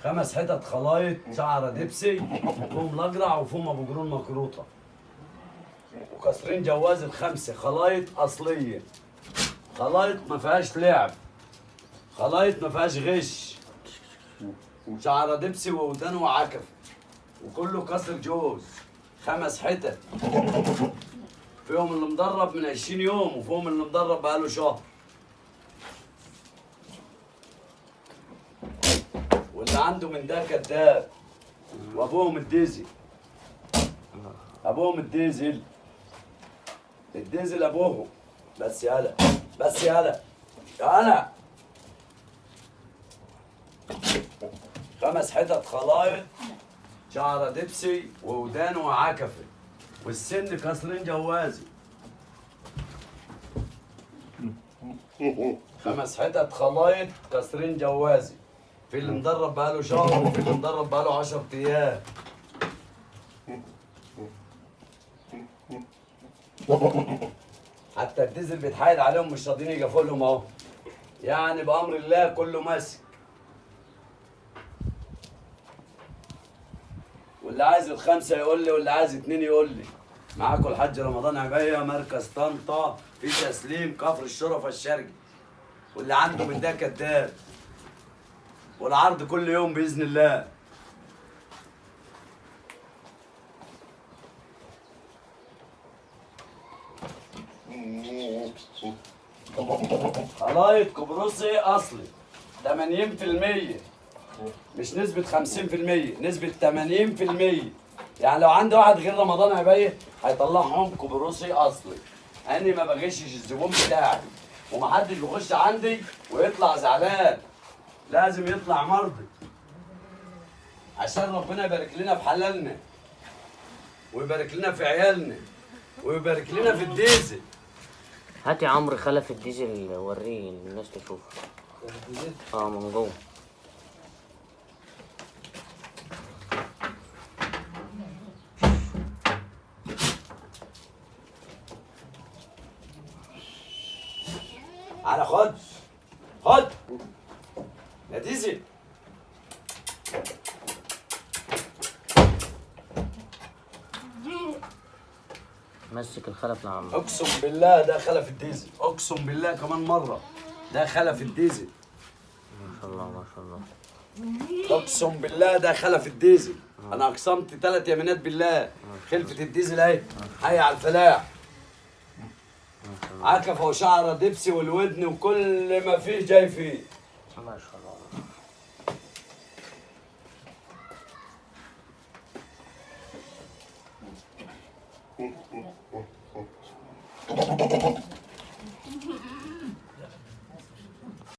5 حتت خلايط شعره دبسي، فيهم الاجرع وفيهم ابو جرون مكروطه، وكسرين جواز ال5 خلايط اصليه، خلايط ما فيهاش لعب، خلايط ما فيهاش غش، شعره دبسي وودان وعكف، وكله كسر جوز. 5 حتت، فيهم اللي مدرب من 20 يوم وفيهم اللي مدرب بقاله شهر. واللي عنده من ده كذاب، وابوهم الديزل، ابوهم الديزل، الديزل ابوهم. بس يالا، بس يالا، يالا. 5 حتت خلايط شعره دبسي وودان وعكفه، والسن كسرين جوازي. 5 حتت خلايط كسرين جوازي، في اللي مدرب بقاله شهر وفي اللي مدرب بقاله 10 ايام. حتى الديزل بيتحايل عليهم مش راضيين يقفوا لهم اهو، يعني بامر الله كله ماسك. واللي عايز ال5 يقول لي، واللي عايز 2 يقول لي. معاكم الحاج رمضان عباية، مركز طنطا، في تسليم كفر الشرفة الشرقي. واللي عنده من ده كداب، والعرض كل يوم باذن الله. خلايط قبرصي اصلي 80%، مش نسبة 50%، نسبة 80%. يعني لو عندي واحد غير رمضان عباية هيطلعهم قبرصي اصلي. انا ما بغشش الزبون بتاعي، ومحدش بيخش عندي ويطلع زعلان، لازم يطلع مرضي عشان ربنا يبارك لنا في حلالنا، ويبارك لنا في عيالنا، ويبارك لنا في الديزل. هات يا عمرو خلف الديزل وريه الناس تشوفه. من جوه. على خد، خد يا ديزل. مسك الخلف يا عم. اقسم بالله ده خلف الديزل، اقسم بالله كمان مره ده خلف الديزل. ما شاء الله ما شاء الله. اقسم بالله ده خلف الديزل. انا اقسمت 3 يمينات بالله. خلفة الديزل اهي، حي على الفلاح. عكفه وشعره دبسي والودن وكل ما فيه جاي فيه. ما شاء الله.